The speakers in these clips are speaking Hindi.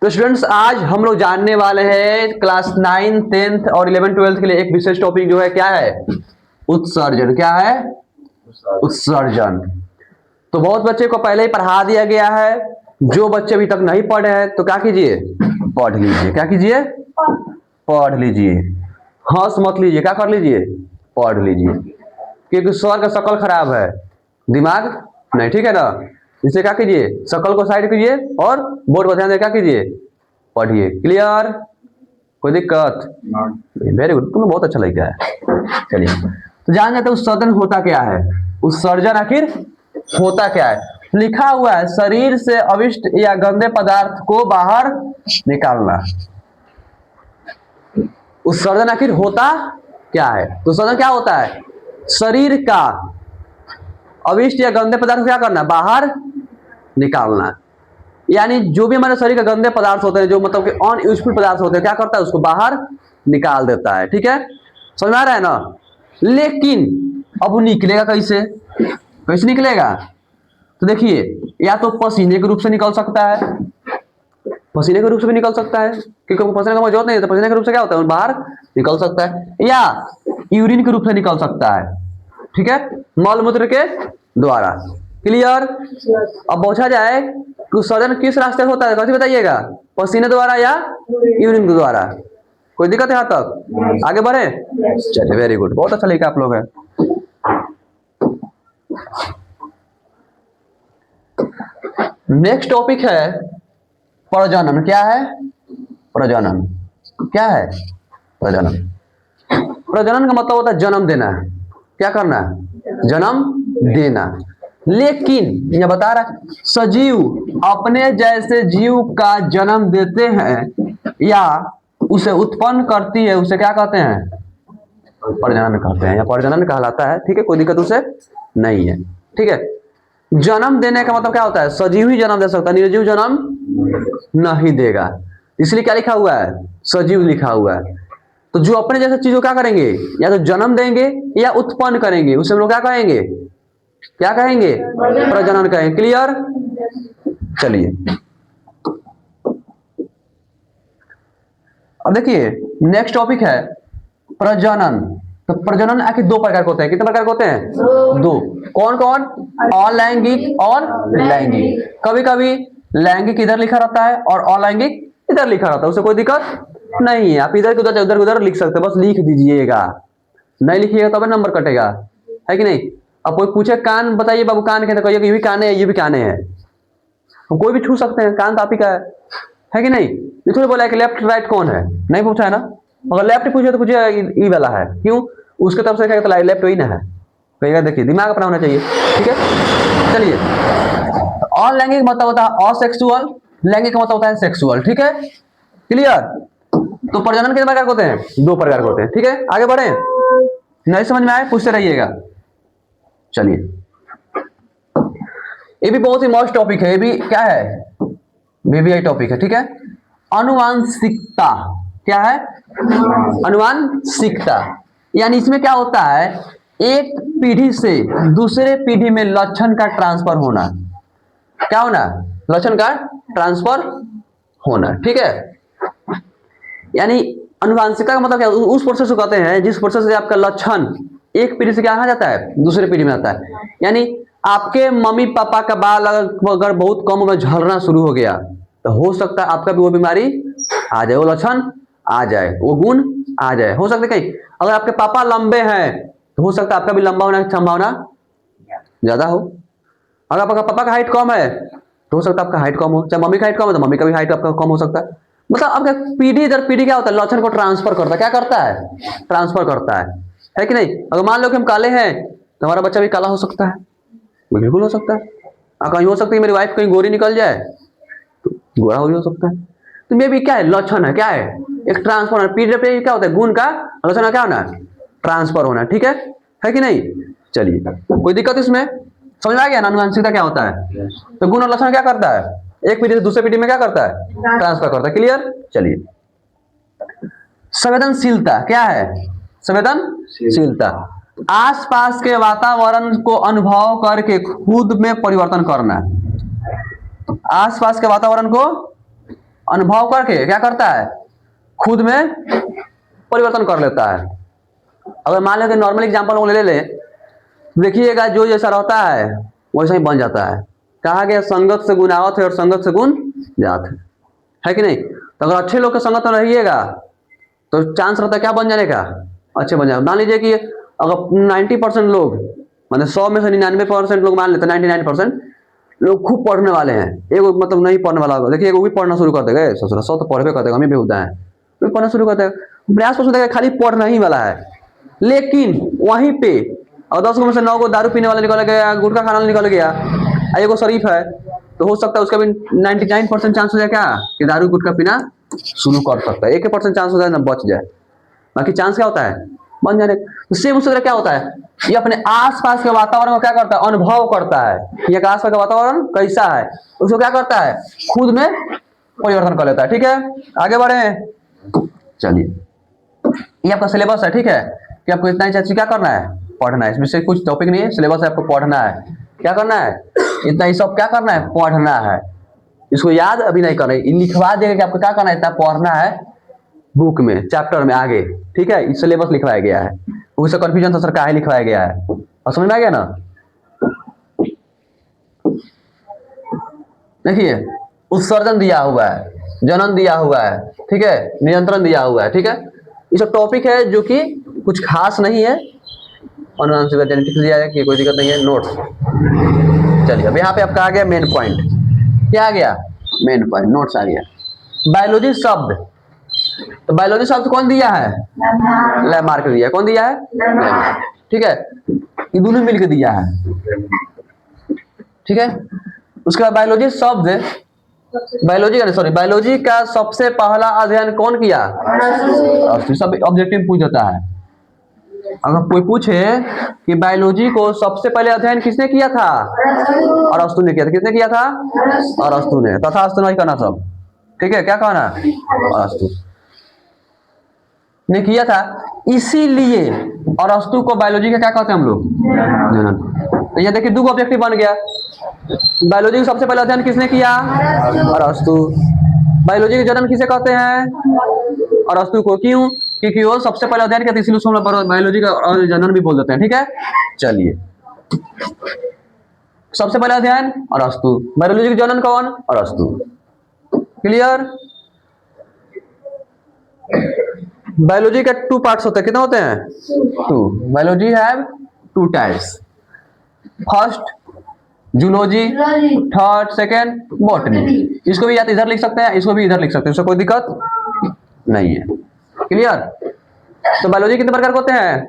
तो स्टूडेंट्स आज हम लोग जानने वाले हैं क्लास 9, 10th और 11, 12th के लिए एक विशेष टॉपिक जो है क्या है, उत्सर्जन। क्या है? उत्सर्जन। तो बहुत बच्चे को पहले ही पढ़ा दिया गया है। जो बच्चे अभी तक नहीं पढ़े हैं तो क्या कीजिए, पढ़ लीजिए। क्या कीजिए? पढ़ लीजिए। हंस मत लीजिए, क्या कर लीजिए, पढ़ लीजिए। क्योंकि सर का शकल खराब है, दिमाग नहीं, ठीक है ना। इसे क्या कीजिए, शकल को साइड कीजिए और बोर्ड पर ध्यान दे, क्या कीजिए, पढ़िए। क्लियर? कोई दिक्कत? वेरी गुड, तुम्हें बहुत अच्छा लग रहा है। चलिए तो जान जाते उत्सर्जन होता क्या है। उत्सर्जन आखिर होता क्या है? लिखा हुआ है शरीर से अविष्ट या गंदे पदार्थ को बाहर निकालना। उत्सर्जन आखिर होता क्या है? तो उत्सर्जन क्या होता है? शरीर का अविष्ट या गंदे पदार्थ क्या करना, बाहर निकालना। यानी जो भी हमारे शरीर के गंदे पदार्थ होते हैं, जो मतलब कि अनयूजफुल पदार्थ होते हैं, क्या करता है, उसको बाहर निकाल देता है। ठीक है, समझ में आ रहा है ना। लेकिन अब वो निकलेगा कैसे? कैसे निकलेगा? तो देखिए, या तो पसीने के रूप से निकल सकता है, पसीने के रूप से भी निकल सकता है, क्योंकि पसीने का जरूरत नहीं है, तो पसीने के रूप से क्या होता है, बाहर निकल सकता है। या यूरिन के रूप से निकल सकता है, ठीक है, मल मूत्र के द्वारा। क्लियर? अब पूछा जाए कि उत्सर्जन किस रास्ते होता है, कैसे बताइएगा, पसीने द्वारा या यूरिन के द्वारा? कोई दिक्कत है यहाँ तक? आगे बढ़े? चलिए, वेरी गुड, बहुत अच्छा लिखा आप लोग है। नेक्स्ट टॉपिक है प्रजनन। क्या है? प्रजनन। क्या है? प्रजनन। प्रजनन का मतलब होता है जन्म देना। क्या करना? जन्म देना। लेकिन यह बता रहा है सजीव अपने जैसे जीव का जन्म देते हैं या उसे उत्पन्न करती है, उसे क्या कहते हैं, प्रजनन कहते हैं, या प्रजनन कहलाता है। ठीक है, कोई दिक्कत उसे नहीं है। ठीक है, जन्म देने का मतलब क्या होता है, सजीव ही जन्म दे सकता है, निर्जीव जन्म नहीं देगा। इसलिए क्या लिखा हुआ है, सजीव लिखा हुआ है। तो जो अपने जैसे चीज को क्या करेंगे, या तो जन्म देंगे या उत्पन्न करेंगे, उसे हम लोग क्या कहेंगे, क्या कहेंगे, प्रजनन कहेंगे। क्लियर? चलिए अब देखिए, नेक्स्ट टॉपिक है प्रजनन। तो प्रजनन आखिर दो प्रकार के होते हैं। कितने प्रकार के होते हैं? दो। कौन कौन? अलैंगिक और लैंगिक। कभी कभी लैंगिक इधर लिखा रहता है और अलैंगिक इधर लिखा रहता है, उसे कोई दिक्कत नहीं है। आप इधर के उधर, उधर उधर लिख सकते हैं, बस लिख दीजिएगा। नहीं लिखिएगा तब नंबर कटेगा, है कि नहीं। अब कोई पूछे कान बताइए बाबू, कान के, तो कहिए ये भी काने है, ये भी काने हैं। हम कोई भी छू सकते हैं, कान तो आप ही का है कि नहीं। इसलिए बोला है कि लेफ्ट राइट कौन है, नहीं पूछा है ना। अगर लेफ्ट पूछे तो पूछे ई वाला है, क्यों, उसके तरफ से कहेगा तो लेफ्ट ही ना है, कहेगा। देखिए, दिमाग अपना होना चाहिए। ठीक है, चलिए। अलैंगिक मतलब होता है असेक्सुअल, लैंगिक मतलब होता है सेक्सुअल। ठीक है, क्लियर। तो प्रजनन कितने प्रकार होते हैं? दो प्रकार होते हैं। ठीक है, आगे बढ़े। नहीं समझ में आए पूछते रहिएगा। चलिए, ये भी बहुत ही मस्त टॉपिक है। ये भी क्या है, VVI टॉपिक है। ठीक है, अनुवांशिकता। क्या है? अनुवांशिकता। यानी इसमें क्या होता है, एक पीढ़ी से दूसरे पीढ़ी में लक्षण का ट्रांसफर होना। क्या होना? लक्षण का ट्रांसफर होना। ठीक है, यानी अनुवांशिकता का मतलब क्या, उस प्रोसेस को कहते हैं जिस प्रोसेस से आपका लक्षण एक पीढ़ी से क्या आ जाता है, दूसरे पीढ़ी में आता है। यानी आपके मम्मी पापा का बाल अगर बहुत कम उम्र में झड़ना शुरू हो गया, तो हो सकता है आपका भी वो बीमारी आ जाए, वो लक्षण आ जाए, वो गुण आ जाए। हो सकता है कहीं अगर आपके पापा लंबे हैं तो हो सकता है आपका भी लंबा होने की संभावना ज्यादा हो। अगर आपका पापा का हाइट कम है तो हो सकता है आपका हाइट कम हो, चाहे मम्मी का हाइट कम है तो मम्मी का भी हाइट आपका कम हो सकता है। मतलब आपका पीढ़ी दर पीढ़ी क्या होता है, लक्षण को ट्रांसफर करता है। क्या करता है? ट्रांसफर करता है कि नहीं। अगर मान लो कि हम काले हैं तो हमारा बच्चा भी काला हो सकता है, बिल्कुल हो सकता है। कहीं हो सकता है मेरी वाइफ कहीं गोरी निकल जाए तो गोरा हो सकता है। तो मे भी क्या है, लक्षण है, क्या है, एक ट्रांसफर। पीढ़ी पे क्या होता है, गुण का लक्षण क्या होना, ट्रांसफर होना। ठीक है कि नहीं। चलिए, कोई दिक्कत इसमें? समझ में आ गया ना अनुवांशिकता क्या होता है। तो गुण और लक्षण क्या करता है, एक पीढ़ी से दूसरे पीढ़ी में क्या करता है, ट्रांसफर करता है। क्लियर? चलिए, संवेदनशीलता। क्या है? संवेदनशीलता। आसपास के वातावरण को अनुभव करके खुद में परिवर्तन करना। आसपास के वातावरण को अनुभव करके क्या करता है, खुद में परिवर्तन कर लेता है। अगर मान लो कि नॉर्मल एग्जांपल ले ले, देखिएगा जो जैसा रहता है वैसा ही बन जाता है। कहा गया संगत से गुण आवत है और संगत से गुण जात है कि नहीं। तो अगर अच्छे लोग के संगत में रहिएगा तो चांस रहता है क्या बन जाने का, अच्छे बन जाए। मान लीजिए कि अगर 90% लोग, मतलब 100 में से 99% लोग, मान लेते हैं 99% लोग खूब पढ़ने वाले हैं, एगो मतलब नहीं पढ़ने वाला होगा, देखिए वो भी पढ़ना शुरू कर देगा, ससुरा 100 तो पढ़वे कर देगा, हमें बेहुदा है, वो पढ़ना शुरू कर देगा, प्रयास कर देगा खाली पढ़ना ही वाला है। लेकिन वहीं पे और 10 में से 9 को दारू पीने वाला निकल गया, गुटखा खाने वाला निकल गया, एगो शरीफ है, तो हो सकता है उसका भी 99% चांस हो जाए क्या कि दारू गुटखा पीना शुरू कर सकता है, 1% चांस हो जाए ना बच जाए, बाकी चांस क्या होता है बन जाने। तो सेम उसी तरह क्या होता है, ये अपने आसपास के वातावरण को क्या करता है, अनुभव करता है, ये आसपास का वातावरण कैसा है, उसको क्या करता है, खुद में परिवर्तन कर लेता है। ठीक है, आगे बढ़े, चलिए ये आपका सिलेबस है। ठीक है, कि आपको इतना ही चीज क्या करना है, पढ़ना है, इसमें से कुछ टॉपिक नहीं है, सिलेबस है, आपको पढ़ना है, क्या करना है, इतना ही सब क्या करना है, पढ़ना है। इसको याद अभी नहीं करना है, लिखवा देगा कि आपको क्या करना है, इतना पढ़ना है बुक में, चैप्टर में आगे। ठीक है, इस सिलेबस लिखवाया गया है, उससे कंफ्यूजन था सर काहे लिखवाया गया है, और समझ में आ गया ना। देखिए उत्सर्जन दिया हुआ है, जनन दिया हुआ है, ठीक है, नियंत्रण दिया हुआ है। ठीक है, ये सब टॉपिक है जो कि कुछ खास नहीं है, अनुवांशिक जेनेटिक्स दिया है कि कोई दिक्कत नहीं है, नोट्स। चलिए अब यहाँ पे आपका आ गया मेन पॉइंट, क्या आ गया, मेन पॉइंट, नोट्स आ गया। बायोलॉजी शब्द, तो बायोलॉजी शब्द कौन दिया है, लैमार्क दिया, कौन दिया है, ठीक है, ये दोनों मिलकर दिया है। ठीक है, उसके बाद बायोलॉजी शब्द, बायोलॉजी का सॉरी, बायोलॉजी का सबसे पहला अध्ययन कौन किया, सब ऑब्जेक्टिव पूछ देता है। अगर कोई पूछे कि बायोलॉजी को सबसे पहले अध्ययन किसने किया था, अरस्तु ने किया था, किसने किया था, अरस्तु ने, तथा अस्तु नहीं करना सब, ठीक है, क्या कहना, अरस्तु ने किया था, इसीलिए अरस्तु को बायोलॉजी का क्या कहते हैं हम लोग, जनन। तो ये देखिए दो ऑब्जेक्टिव बन गया, बायोलॉजी का सबसे पहले अध्ययन किसने किया, अरस्तु। बायोलॉजी के जनन किसे कहते हैं, अरस्तु को, क्यों, क्योंकि वो सबसे पहले अध्ययन किया, इसलिए उसको बायोलॉजी का जनन भी बोल देते हैं। ठीक है, चलिए सबसे पहले अध्ययन अरस्तु, बायोलॉजी का जनन कौन, अरस्तु। क्लियर। बायोलॉजी के 2 पार्ट्स होते हैं, कितने होते हैं, 2। Biology have 2 types, first zoology, third second botany. इसको भी या तो इधर लिख सकते हैं, इसको भी इधर लिख सकते हैं, इसको कोई दिक्कत नहीं है। क्लियर। तो बायोलॉजी कितने प्रकार के होते हैं,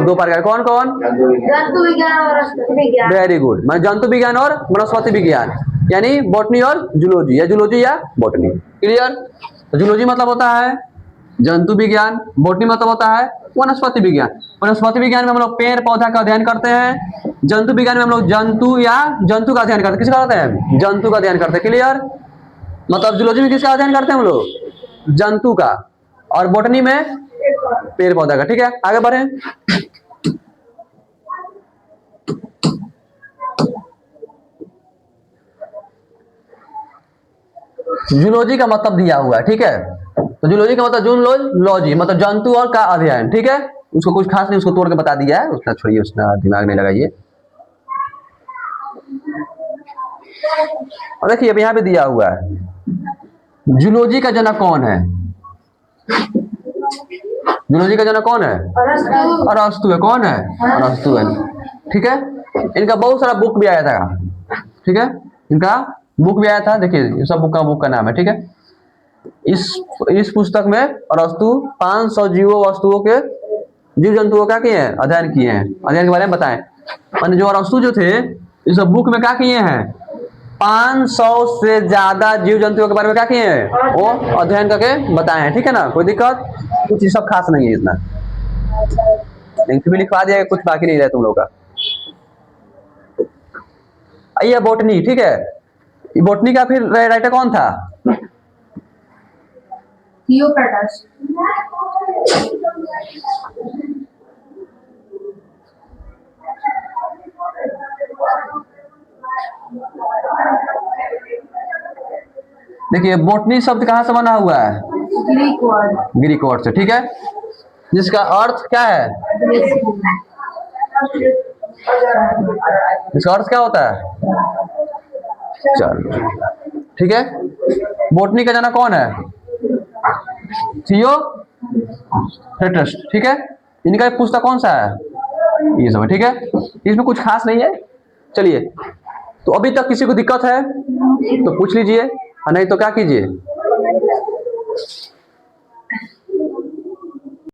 2 प्रकार, कौन कौन, जंतु विज्ञान और वनस्पति विज्ञान। वेरी गुड, मतलब जंतु विज्ञान और वनस्पति विज्ञान, यानी बॉटनी और जूलॉजी, या जूलॉजी या बॉटनी। क्लियर। तो जूलॉजी मतलब होता है जंतु विज्ञान, बॉटनी मतलब होता है वनस्पति विज्ञान। वनस्पति विज्ञान में हम लोग पेड़ पौधा का अध्ययन करते हैं, जंतु विज्ञान में हम लोग जंतु या जंतु का अध्ययन करते हैं, किसका करते हैं, जंतु का अध्ययन करते हैं। क्लियर। मतलब जूलॉजी में किसका अध्ययन करते हैं हम लोग, जंतु का, और बॉटनी में पेड़ पौधा का। ठीक है, आगे बढ़े। जूलॉजी का मतलब दिया हुआ है, ठीक है, तो जूलॉजी का मतलब जूलॉजी मतलब जंतु और का अध्ययन। ठीक है, उसको कुछ खास नहीं, उसको तोड़ के बता दिया है, उसका छोड़िए, उसका दिमाग नहीं लगाइए। और देखिए अब यहाँ पे दिया हुआ है जूलॉजी का जनक कौन है, जूलॉजी का जनक कौन है, अरस्तु है। कौन है, अरस्तु है। ठीक है, इनका बहुत सारा बुक भी आया था, ठीक है, इनका बुक भी आया था, देखिए ये सब बुक का नाम है। ठीक है, इस पुस्तक में अरस्तु 500 जीवो वस्तुओं के, जीव जंतुओं का किए हैं, अध्ययन किए हैं, अध्ययन के बारे में बताएं। जो अरस्तु जो थे इस बुक में क्या किए हैं, 500 से ज्यादा जीव जंतुओं के बारे में क्या किए हैं, वो अध्ययन करके बताए हैं। ठीक है ना, कोई दिक्कत, कुछ सब खास नहीं है इतना, लेकिन भी लिखवा दिया, कुछ बाकी नहीं रहा तुम लोग का। आइए बोटनी। ठीक है, बोटनी का फिर राइटर कौन था, थियोक्राटस। देखिए बोटनी शब्द कहाँ से बना हुआ है? ग्रीक वर्ड से, ठीक है, जिसका अर्थ क्या है? इसका अर्थ क्या होता है? चलो ठीक है। बोटनी का जाना कौन है? थियोफ्रेस्टस, ठीक है। इनका एक पुस्तक कौन सा है? ये सब है, ठीक है, इसमें कुछ खास नहीं है। चलिए, तो अभी तक किसी को दिक्कत है तो पूछ लीजिए, और नहीं तो क्या कीजिए,